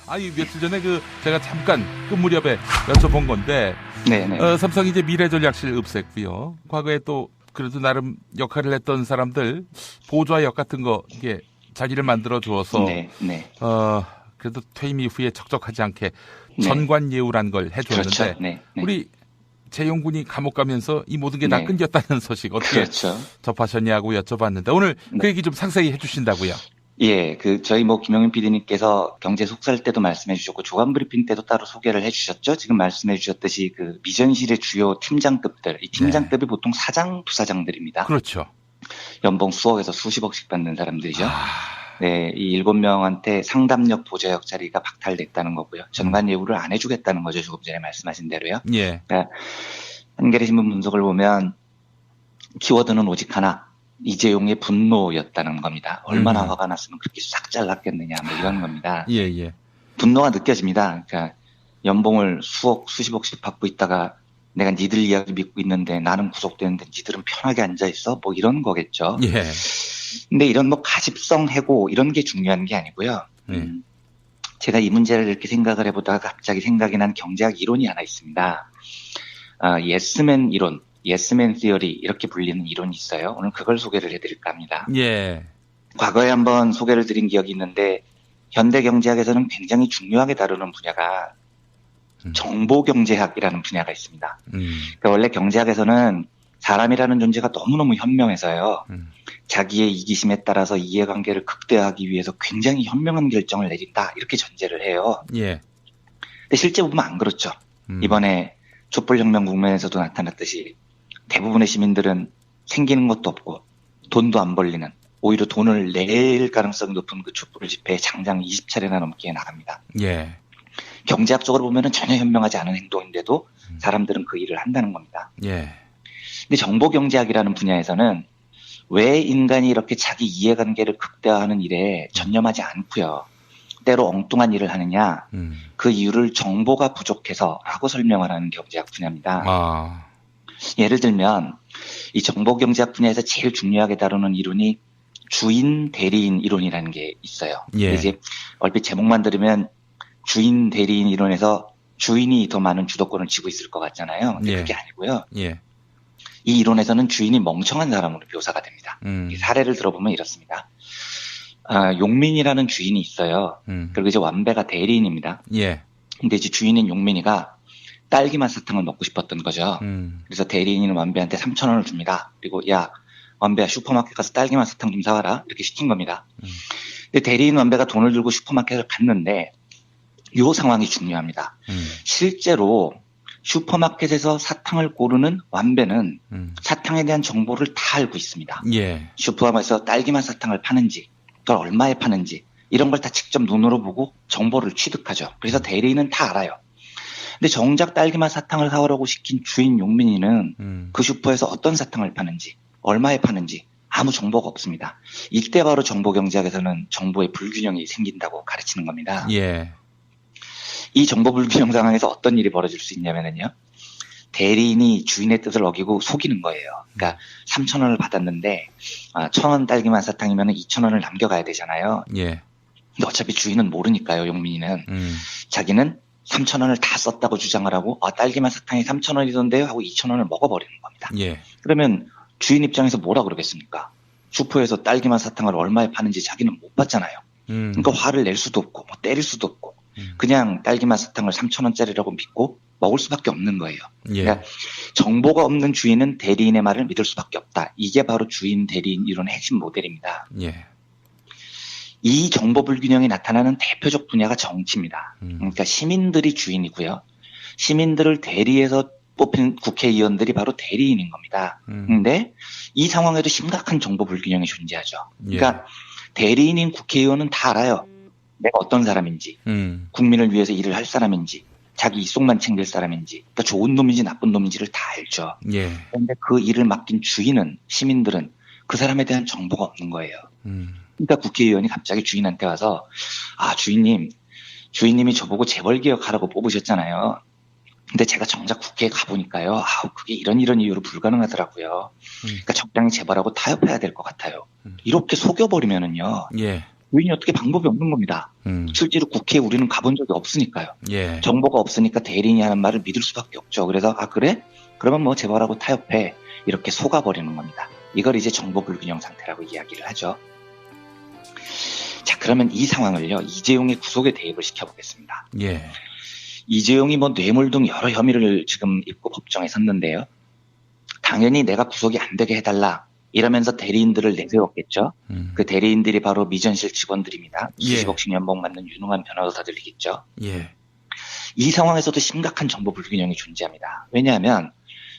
아니 며칠 전에 제가 잠깐 그 무렵에 여쭤본 건데 네네. 삼성이 이제 미래전략실 없앴고요. 과거에 또 그래도 나름 역할을 했던 사람들 보좌역 같은 거 이게 자리를 만들어 주어서 네, 네. 그래도 퇴임 이후에 적적하지 않게 네. 전관예우란 걸 해주었는데 그렇죠. 네, 네. 우리 재용군이 감옥 가면서 이 모든 게 다 네. 끊겼다는 소식 어떻게 그렇죠. 접하셨냐고 여쭤봤는데 오늘 네. 그 얘기 좀 상세히 해주신다고요. 예, 저희 김용민 PD님께서 경제 속설 때도 말씀해 주셨고, 조간 브리핑 때도 따로 소개를 해 주셨죠? 지금 말씀해 주셨듯이 미전실의 주요 팀장급들, 이 팀장급이 보통 사장, 부사장들입니다. 그렇죠. 연봉 수억에서 수십억씩 받는 사람들이죠. 네, 이 7명한테 상담력, 보좌역 자리가 박탈됐다는 거고요. 전관 예우를 안 해주겠다는 거죠. 조금 전에 말씀하신 대로요. 예. 그러니까 한겨레 신문 분석을 보면 키워드는 오직 하나. 이재용의 분노였다는 겁니다. 얼마나 화가 났으면 그렇게 싹 잘랐겠느냐, 뭐 이런 겁니다. 예, 예. 분노가 느껴집니다. 그러니까 연봉을 수억, 수십억씩 받고 있다가 내가 니들 이야기 믿고 있는데 나는 구속되는데 니들은 편하게 앉아있어? 뭐 이런 거겠죠. 예. 근데 이런 가집성 해고 이런 게 중요한 게 아니고요. 제가 이 문제를 이렇게 생각을 해보다가 갑자기 생각이 난 경제학 이론이 하나 있습니다. 예스맨 이론. 예스맨 시어리 이렇게 불리는 이론이 있어요. 오늘 그걸 소개를 해드릴까 합니다. 예. 과거에 한번 소개를 드린 기억이 있는데 현대 경제학에서는 굉장히 중요하게 다루는 분야가 정보경제학이라는 분야가 있습니다. 그러니까 원래 경제학에서는 사람이라는 존재가 너무너무 현명해서요. 자기의 이기심에 따라서 이해관계를 극대화하기 위해서 굉장히 현명한 결정을 내린다 이렇게 전제를 해요. 예. 근데 실제 보면 안 그렇죠. 이번에 촛불혁명 국면에서도 나타났듯이 대부분의 시민들은 생기는 것도 없고 돈도 안 벌리는, 오히려 돈을 낼 가능성이 높은 그 촛불 집회에 장장 20차례나 넘게 나갑니다. 예. 경제학적으로 보면은 전혀 현명하지 않은 행동인데도 사람들은 그 일을 한다는 겁니다. 예. 근데 정보경제학이라는 분야에서는 왜 인간이 이렇게 자기 이해관계를 극대화하는 일에 전념하지 않고요. 때로 엉뚱한 일을 하느냐, 그 이유를 정보가 부족해서라고 설명을 하는 경제학 분야입니다. 예를 들면 이 정보경제학 분야에서 제일 중요하게 다루는 이론이 주인 대리인 이론이라는 게 있어요. 예. 이제 얼핏 제목만 들으면 주인 대리인 이론에서 주인이 더 많은 주도권을 쥐고 있을 것 같잖아요. 근데 그게 아니고요. 예. 이 이론에서는 주인이 멍청한 사람으로 묘사가 됩니다. 사례를 들어보면 이렇습니다. 용민이라는 주인이 있어요. 그리고 이제 완배가 대리인입니다. 예. 근데 이제 주인인 용민이가 딸기맛 사탕을 먹고 싶었던 거죠. 그래서 대리인은 완배한테 3,000원을 줍니다. 그리고 야, 완배야 슈퍼마켓 가서 딸기맛 사탕 좀 사와라. 이렇게 시킨 겁니다. 근데 대리인 완배가 돈을 들고 슈퍼마켓을 갔는데 이 상황이 중요합니다. 실제로 슈퍼마켓에서 사탕을 고르는 완배는 사탕에 대한 정보를 다 알고 있습니다. 예. 슈퍼마켓에서 딸기맛 사탕을 파는지, 그걸 얼마에 파는지 이런 걸 다 직접 눈으로 보고 정보를 취득하죠. 그래서 대리인은 다 알아요. 근데 정작 딸기맛 사탕을 사오라고 시킨 주인 용민이는 그 슈퍼에서 어떤 사탕을 파는지, 얼마에 파는지 아무 정보가 없습니다. 이때 바로 정보경제학에서는 정보의 불균형이 생긴다고 가르치는 겁니다. 예. 이 정보 불균형 상황에서 어떤 일이 벌어질 수 있냐면요. 대리인이 주인의 뜻을 어기고 속이는 거예요. 그러니까 3,000원을 받았는데 1,000원 딸기맛 사탕이면 2,000원을 남겨가야 되잖아요. 예. 근데 어차피 주인은 모르니까요. 용민이는. 자기는 3,000원을 다 썼다고 주장을 하고 딸기맛 사탕이 3,000원이던데요 하고 2,000원을 먹어버리는 겁니다. 예. 그러면 주인 입장에서 뭐라 그러겠습니까? 슈퍼에서 딸기맛 사탕을 얼마에 파는지 자기는 못 봤잖아요. 그러니까 화를 낼 수도 없고 뭐 때릴 수도 없고 그냥 딸기맛 사탕을 3,000원짜리라고 믿고 먹을 수밖에 없는 거예요. 예. 그러니까 정보가 없는 주인은 대리인의 말을 믿을 수밖에 없다. 이게 바로 주인 대리인 이론의 핵심 모델입니다. 예. 이 정보 불균형이 나타나는 대표적 분야가 정치입니다. 그러니까 시민들이 주인이고요. 시민들을 대리해서 뽑힌 국회의원들이 바로 대리인인 겁니다. 근데 이 상황에도 심각한 정보 불균형이 존재하죠. 그러니까 대리인인 국회의원은 다 알아요. 내가 어떤 사람인지, 국민을 위해서 일을 할 사람인지, 자기 이속만 챙길 사람인지, 그러니까 좋은 놈인지 나쁜 놈인지를 다 알죠. 예. 그런데 그 일을 맡긴 주인은, 시민들은 그 사람에 대한 정보가 없는 거예요. 그러니까 국회의원이 갑자기 주인한테 와서 주인님이 저보고 재벌개혁하라고 뽑으셨잖아요. 근데 제가 정작 국회에 가보니까요. 그게 이런 이유로 불가능하더라고요. 그러니까 적당히 재벌하고 타협해야 될 것 같아요. 이렇게 속여버리면은요. 예. 주인이 어떻게 방법이 없는 겁니다. 실제로 국회에 우리는 가본 적이 없으니까요. 예. 정보가 없으니까 대리인이 하는 말을 믿을 수밖에 없죠. 그래서 그래? 그러면 뭐 재벌하고 타협해. 이렇게 속아버리는 겁니다. 이걸 이제 정보 불균형 상태라고 이야기를 하죠. 자, 그러면 이 상황을요, 이재용의 구속에 대입을 시켜보겠습니다. 예. 이재용이 뭐 뇌물 등 여러 혐의를 지금 입고 법정에 섰는데요. 당연히 내가 구속이 안 되게 해달라 이러면서 대리인들을 내세웠겠죠. 그 대리인들이 바로 미전실 직원들입니다. 수십억씩 연봉 받는 유능한 변호사들이겠죠. 예. 이 상황에서도 심각한 정보 불균형이 존재합니다. 왜냐하면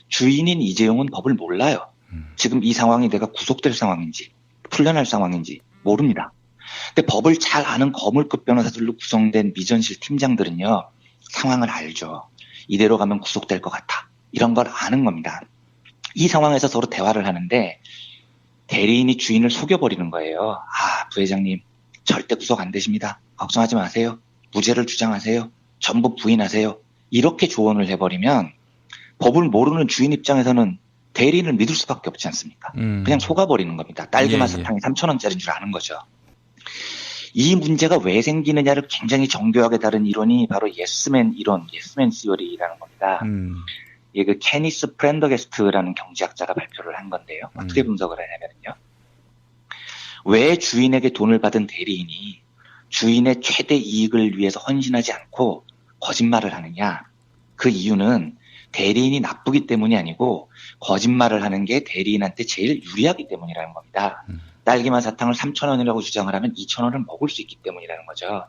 주인인 이재용은 법을 몰라요. 지금 이 상황이 내가 구속될 상황인지 풀려날 상황인지 모릅니다. 근데 법을 잘 아는 거물급 변호사들로 구성된 미전실 팀장들은요, 상황을 알죠. 이대로 가면 구속될 것 같아. 이런 걸 아는 겁니다. 이 상황에서 서로 대화를 하는데 대리인이 주인을 속여버리는 거예요. 부회장님 절대 구속 안 되십니다. 걱정하지 마세요. 무죄를 주장하세요. 전부 부인하세요. 이렇게 조언을 해버리면 법을 모르는 주인 입장에서는 대리인을 믿을 수밖에 없지 않습니까? 그냥 속아버리는 겁니다. 딸기맛 사탕이 3,000원짜리인 줄 아는 거죠. 이 문제가 왜 생기느냐를 굉장히 정교하게 다룬 이론이 바로 예스맨 이론, 예스맨 시어리라는 겁니다. 이게 그 케니스 프렌더게스트라는 경제학자가 발표를 한 건데요. 어떻게 분석을 하냐면요. 왜 주인에게 돈을 받은 대리인이 주인의 최대 이익을 위해서 헌신하지 않고 거짓말을 하느냐. 그 이유는 대리인이 나쁘기 때문이 아니고 거짓말을 하는 게 대리인한테 제일 유리하기 때문이라는 겁니다. 딸기맛 사탕을 3,000원이라고 주장을 하면 2,000원을 먹을 수 있기 때문이라는 거죠.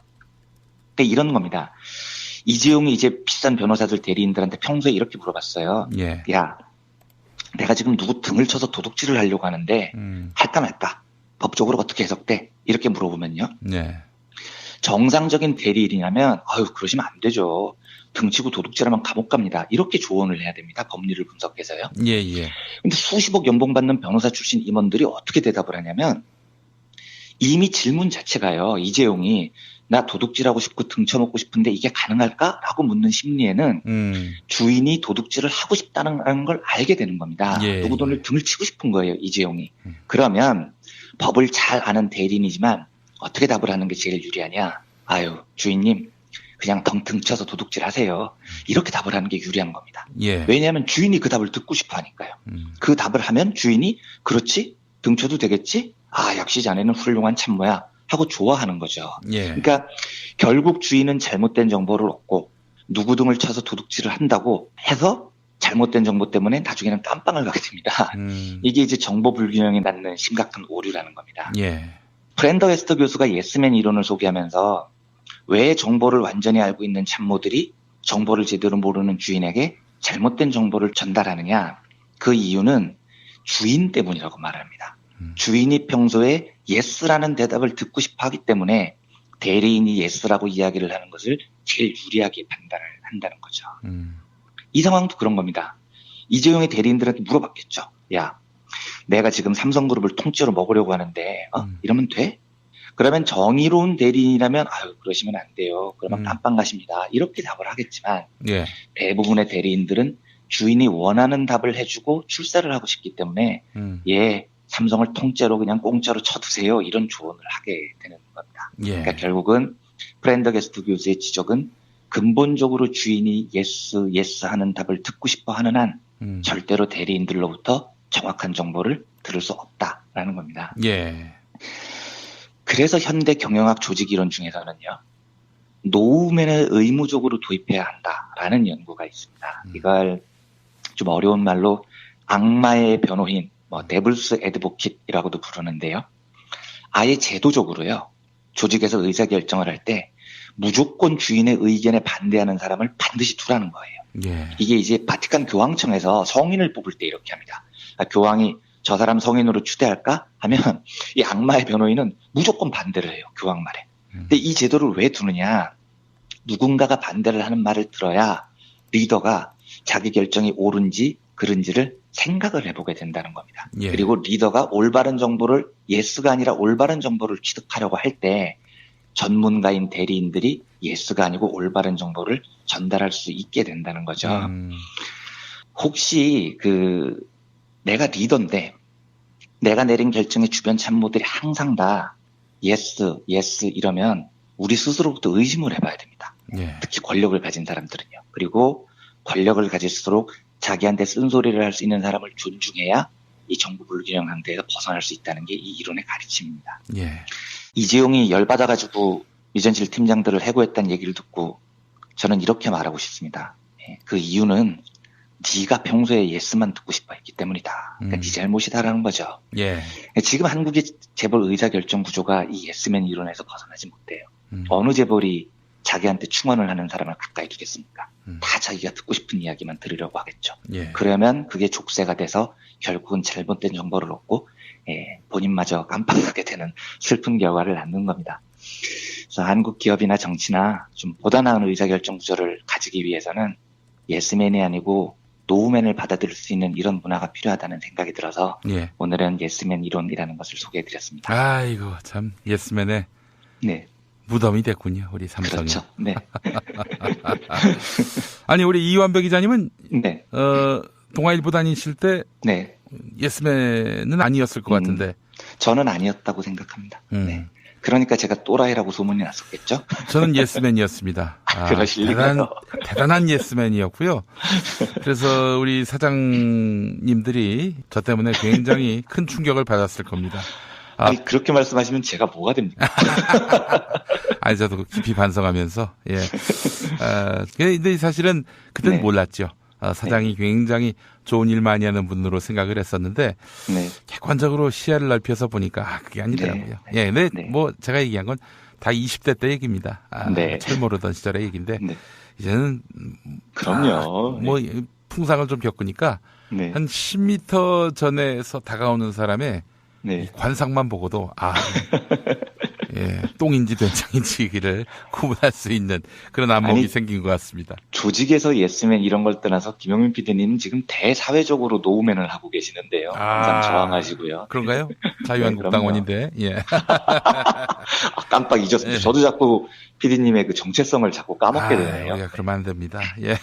그러니까 이런 겁니다. 이재용이 이제 비싼 변호사들 대리인들한테 평소에 이렇게 물어봤어요. 예. 야, 내가 지금 누구 등을 쳐서 도둑질을 하려고 하는데 할까 말까? 법적으로 어떻게 해석돼? 이렇게 물어보면요. 네. 정상적인 대리인이라면 그러시면 안 되죠. 등치고 도둑질하면 감옥 갑니다. 이렇게 조언을 해야 됩니다. 법리를 분석해서요. 예. 근데 수십억 연봉 받는 변호사 출신 임원들이 어떻게 대답을 하냐면 이미 질문 자체가요. 이재용이 나 도둑질하고 싶고 등쳐먹고 싶은데 이게 가능할까? 라고 묻는 심리에는 주인이 도둑질을 하고 싶다는 걸 알게 되는 겁니다. 누구 돈을 등을 치고 싶은 거예요. 이재용이. 그러면 법을 잘 아는 대리인이지만 어떻게 답을 하는 게 제일 유리하냐? 주인님 그냥 등쳐서 도둑질 하세요. 이렇게 답을 하는 게 유리한 겁니다. 예. 왜냐하면 주인이 그 답을 듣고 싶어 하니까요. 그 답을 하면 주인이 그렇지? 등쳐도 되겠지? 역시 자네는 훌륭한 참모야. 하고 좋아하는 거죠. 예. 그러니까 결국 주인은 잘못된 정보를 얻고 누구 등을 쳐서 도둑질을 한다고 해서 잘못된 정보 때문에 나중에는 깜빵을 가게 됩니다. 이게 이제 정보 불균형이 낳는 심각한 오류라는 겁니다. 예. 프렌더게스트 교수가 예스맨 이론을 소개하면서 왜 정보를 완전히 알고 있는 참모들이 정보를 제대로 모르는 주인에게 잘못된 정보를 전달하느냐. 그 이유는 주인 때문이라고 말합니다. 주인이 평소에 예스라는 대답을 듣고 싶어 하기 때문에 대리인이 예스라고 이야기를 하는 것을 제일 유리하게 판단을 한다는 거죠. 이 상황도 그런 겁니다. 이재용의 대리인들한테 물어봤겠죠. 야, 내가 지금 삼성그룹을 통째로 먹으려고 하는데 이러면 돼? 그러면 정의로운 대리인이라면 그러시면 안 돼요. 그러면 깜빵 가십니다. 이렇게 답을 하겠지만 예. 대부분의 대리인들은 주인이 원하는 답을 해주고 출세를 하고 싶기 때문에 삼성을 통째로 그냥 공짜로 쳐두세요. 이런 조언을 하게 되는 겁니다. 예. 그러니까 결국은 프렌더게스트 교수의 지적은 근본적으로 주인이 예스 하는 답을 듣고 싶어 하는 한 절대로 대리인들로부터 정확한 정보를 들을 수 없다라는 겁니다. 예. 그래서 현대 경영학 조직 이론 중에서는요. 노우맨을 의무적으로 도입해야 한다라는 연구가 있습니다. 이걸 좀 어려운 말로 악마의 변호인, 데블스 애드보킷이라고도 부르는데요. 아예 제도적으로요. 조직에서 의사결정을 할 때 무조건 주인의 의견에 반대하는 사람을 반드시 두라는 거예요. 예. 이게 이제 바티칸 교황청에서 성인을 뽑을 때 이렇게 합니다. 교황이 저 사람 성인으로 추대할까? 하면 이 악마의 변호인은 무조건 반대를 해요. 교황 말에. 근데 이 제도를 왜 두느냐? 누군가가 반대를 하는 말을 들어야 리더가 자기 결정이 옳은지 그른지를 생각을 해보게 된다는 겁니다. 예. 그리고 리더가 올바른 정보를 예스가 아니라 올바른 정보를 취득하려고 할 때 전문가인 대리인들이 예스가 아니고 올바른 정보를 전달할 수 있게 된다는 거죠. 혹시 내가 리더인데 내가 내린 결정에 주변 참모들이 항상 다 예스 이러면 우리 스스로부터 의심을 해봐야 됩니다. 예. 특히 권력을 가진 사람들은요. 그리고 권력을 가질수록 자기한테 쓴소리를 할 수 있는 사람을 존중해야 이 정부 불균형 상태에서 벗어날 수 있다는 게 이 이론의 가르침입니다. 예. 이재용이 열받아가지고 미전실 팀장들을 해고했다는 얘기를 듣고 저는 이렇게 말하고 싶습니다. 그 이유는 네가 평소에 예스만 듣고 싶어 했기 때문이다. 그러니까 네 잘못이다라는 거죠. 예. 지금 한국의 재벌 의사결정 구조가 이 예스맨 이론에서 벗어나지 못해요. 어느 재벌이 자기한테 충원을 하는 사람을 가까이 두겠습니까? 다 자기가 듣고 싶은 이야기만 들으려고 하겠죠. 예. 그러면 그게 족쇄가 돼서 결국은 잘못된 정보를 얻고 본인마저 깜빡하게 되는 슬픈 결과를 낳는 겁니다. 그래서 한국 기업이나 정치나 좀 보다 나은 의사결정 구조를 가지기 위해서는 예스맨이 아니고 노우맨을 받아들일 수 있는 이런 문화가 필요하다는 생각이 들어서 예. 오늘은 예스맨 이론이라는 것을 소개해드렸습니다. 아이고 참 예스맨의 네. 무덤이 됐군요, 우리 삼성이. 그렇죠. 네. 아니 우리 이완배 기자님은 네. 동아일보 다니실 때 네. 예스맨은 아니었을 것 같은데. 저는 아니었다고 생각합니다. 네. 그러니까 제가 또라이라고 소문이 났었겠죠? 저는 예스맨이었습니다. 그러실리가요? 대단한 예스맨이었고요. 그래서 우리 사장님들이 저 때문에 굉장히 큰 충격을 받았을 겁니다. 아니, 그렇게 말씀하시면 제가 뭐가 됩니까? 아니, 저도 깊이 반성하면서, 예. 근데 사실은 그때는 네. 몰랐죠. 사장이 굉장히 좋은 일 많이 하는 분으로 생각을 했었는데, 네. 객관적으로 시야를 넓혀서 보니까, 그게 아니더라고요. 네. 예, 근데 네. 뭐, 제가 얘기한 건 다 20대 때 얘기입니다. 네. 철 모르던 시절의 얘기인데, 네. 이제는, 그럼요. 뭐, 풍상을 좀 겪으니까, 네. 한 10m 전에서 다가오는 사람의 네. 이 관상만 보고도 예, 똥인지 된장인지를 구분할 수 있는 그런 안목이 아니, 생긴 것 같습니다. 조직에서 예스맨 이런 걸 떠나서 김용민 PD님 지금 대사회적으로 노우맨을 하고 계시는데요. 항상 저항하시고요. 그런가요? 자유한국당원인데. 예. 깜빡 잊었습니다. 예. 저도 자꾸 PD님의 그 정체성을 자꾸 까먹게 되네요. 예, 그러면 안 됩니다. 예.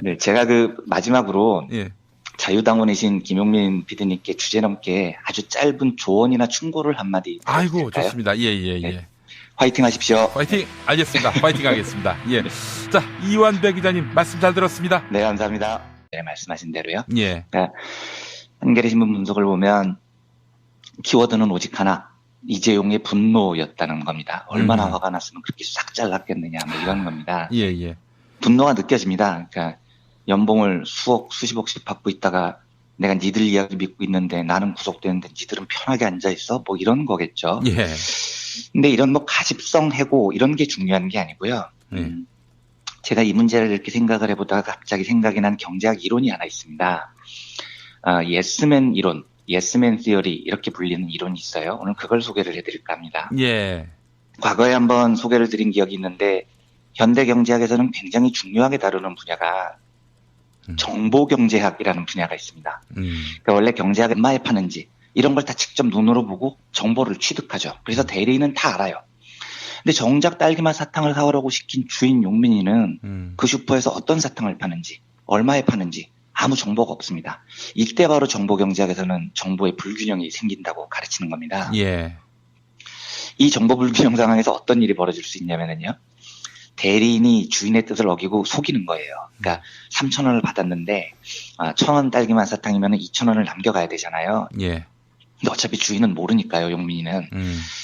네, 제가 그 마지막으로 예. 자유당원이신 김용민 PD님께 주제넘게 아주 짧은 조언이나 충고를 한마디 아이고, 드릴까요? 좋습니다. 예, 예, 예. 네. 화이팅 하십시오. 파이팅! 알겠습니다. 파이팅 하겠습니다. 예. 자, 이완배 기자님, 말씀 잘 들었습니다. 네, 감사합니다. 네, 말씀하신 대로요. 예. 그러니까 한겨레 신문 분석을 보면 키워드는 오직 하나, 이재용의 분노였다는 겁니다. 얼마나 화가 났으면 그렇게 싹 잘랐겠느냐, 뭐 이런 겁니다. 예, 예. 분노가 느껴집니다. 그러니까 연봉을 수억, 수십억씩 받고 있다가 내가 니들 이야기 믿고 있는데 나는 구속되는데 니들은 편하게 앉아있어? 뭐 이런 거겠죠. 예. 근데 이런 뭐 가십성 해고 이런 게 중요한 게 아니고요. 제가 이 문제를 이렇게 생각을 해보다가 갑자기 생각이 난 경제학 이론이 하나 있습니다. 예스맨 이론, 예스맨 시어리 이렇게 불리는 이론이 있어요. 오늘 그걸 소개를 해드릴까 합니다. 예. 과거에 한번 소개를 드린 기억이 있는데 현대 경제학에서는 굉장히 중요하게 다루는 분야가 정보경제학이라는 분야가 있습니다. 그러니까 원래 경제학은 얼마에 파는지 이런 걸 다 직접 눈으로 보고 정보를 취득하죠. 그래서 대리인은 다 알아요. 근데 정작 딸기맛 사탕을 사오라고 시킨 주인 용민이는 그 슈퍼에서 어떤 사탕을 파는지 얼마에 파는지 아무 정보가 없습니다. 이때 바로 정보경제학에서는 정보의 불균형이 생긴다고 가르치는 겁니다. 예. 이 정보 불균형 상황에서 어떤 일이 벌어질 수 있냐면요. 대리인이 주인의 뜻을 어기고 속이는 거예요. 그러니까 3,000원을 받았는데 1,000원 딸기맛 사탕이면 2,000원을 남겨가야 되잖아요. 예. 근데 어차피 주인은 모르니까요. 용민이는.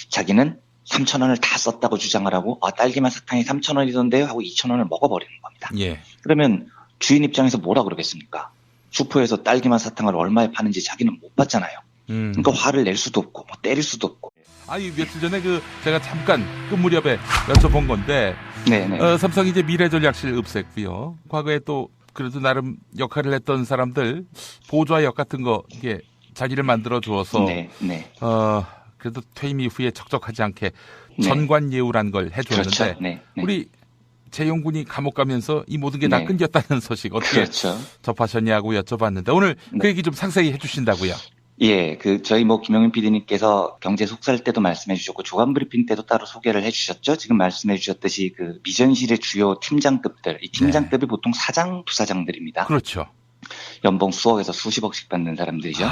자기는 3,000원을 다 썼다고 주장을 하고 딸기맛 사탕이 3,000원이던데요 하고 2,000원을 먹어버리는 겁니다. 예. 그러면 주인 입장에서 뭐라 그러겠습니까? 슈퍼에서 딸기맛 사탕을 얼마에 파는지 자기는 못 봤잖아요. 그러니까 화를 낼 수도 없고 뭐 때릴 수도 없고. 아니 며칠 전에 제가 잠깐 그 무렵에 여쭤본 건데 네네. 삼성이 이제 미래전략실 없앴고요. 과거에 또 그래도 나름 역할을 했던 사람들 보좌역 같은 거 이게 자리를 만들어 주어서 네. 그래도 퇴임 이후에 적적하지 않게 네. 전관예우란 걸 해주었는데 그렇죠. 네. 우리 재용군이 감옥 가면서 이 모든 게 다 네. 끊겼다는 소식 어떻게 그렇죠. 접하셨냐고 여쭤봤는데 오늘 그 네. 얘기 좀 상세히 해주신다고요. 예, 저희 김용민 PD님께서 경제 속설 때도 말씀해 주셨고, 조간 브리핑 때도 따로 소개를 해 주셨죠? 지금 말씀해 주셨듯이 미전실의 주요 팀장급들, 이 팀장급이 보통 사장, 부사장들입니다. 그렇죠. 연봉 수억에서 수십억씩 받는 사람들이죠.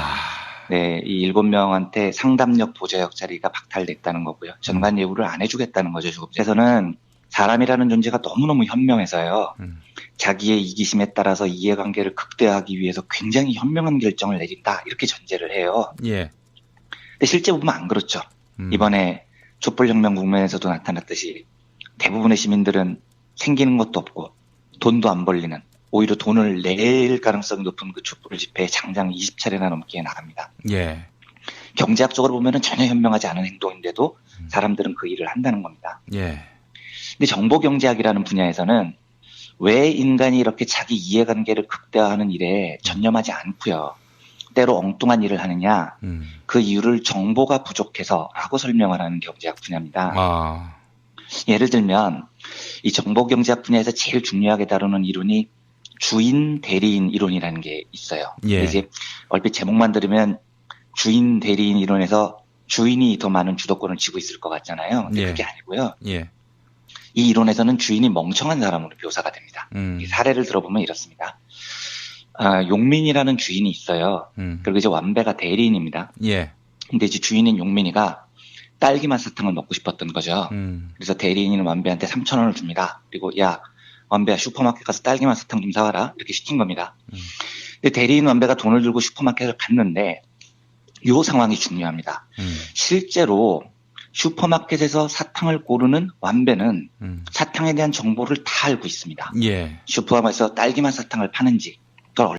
네, 이 7명한테 상담력 보좌역 자리가 박탈됐다는 거고요. 전관 예우를 안 해주겠다는 거죠. 주급에서는 사람이라는 존재가 너무너무 현명해서요. 자기의 이기심에 따라서 이해관계를 극대화하기 위해서 굉장히 현명한 결정을 내린다. 이렇게 전제를 해요. 예. 근데 실제 보면 안 그렇죠. 이번에 촛불혁명 국면에서도 나타났듯이 대부분의 시민들은 생기는 것도 없고 돈도 안 벌리는, 오히려 돈을 낼 가능성이 높은 그 촛불 집회에 장장 20차례나 넘게 나갑니다. 예. 경제학적으로 보면은 전혀 현명하지 않은 행동인데도 사람들은 그 일을 한다는 겁니다. 예. 근데 정보경제학이라는 분야에서는 왜 인간이 이렇게 자기 이해관계를 극대화하는 일에 전념하지 않고요. 때로 엉뚱한 일을 하느냐. 그 이유를 정보가 부족해서라고 설명을 하는 경제학 분야입니다. 아. 예를 들면 이 정보경제학 분야에서 제일 중요하게 다루는 이론이 주인 대리인 이론이라는 게 있어요. 예. 이제 얼핏 제목만 들으면 주인 대리인 이론에서 주인이 더 많은 주도권을 쥐고 있을 것 같잖아요. 근데 예. 그게 아니고요. 예. 이 이론에서는 주인이 멍청한 사람으로 묘사가 됩니다. 이 사례를 들어보면 이렇습니다. 용민이라는 주인이 있어요. 그리고 이제 완배가 대리인입니다. 예. 근데 이제 주인인 용민이가 딸기맛 사탕을 먹고 싶었던 거죠. 그래서 대리인은 완배한테 3,000원을 줍니다. 그리고 야, 완배야 슈퍼마켓 가서 딸기맛 사탕 좀 사와라. 이렇게 시킨 겁니다. 근데 대리인 완배가 돈을 들고 슈퍼마켓을 갔는데 이 상황이 중요합니다. 실제로 슈퍼마켓에서 사탕을 고르는 완배는 사탕에 대한 정보를 다 알고 있습니다. 예. 슈퍼마켓에서 딸기맛 사탕을 파는지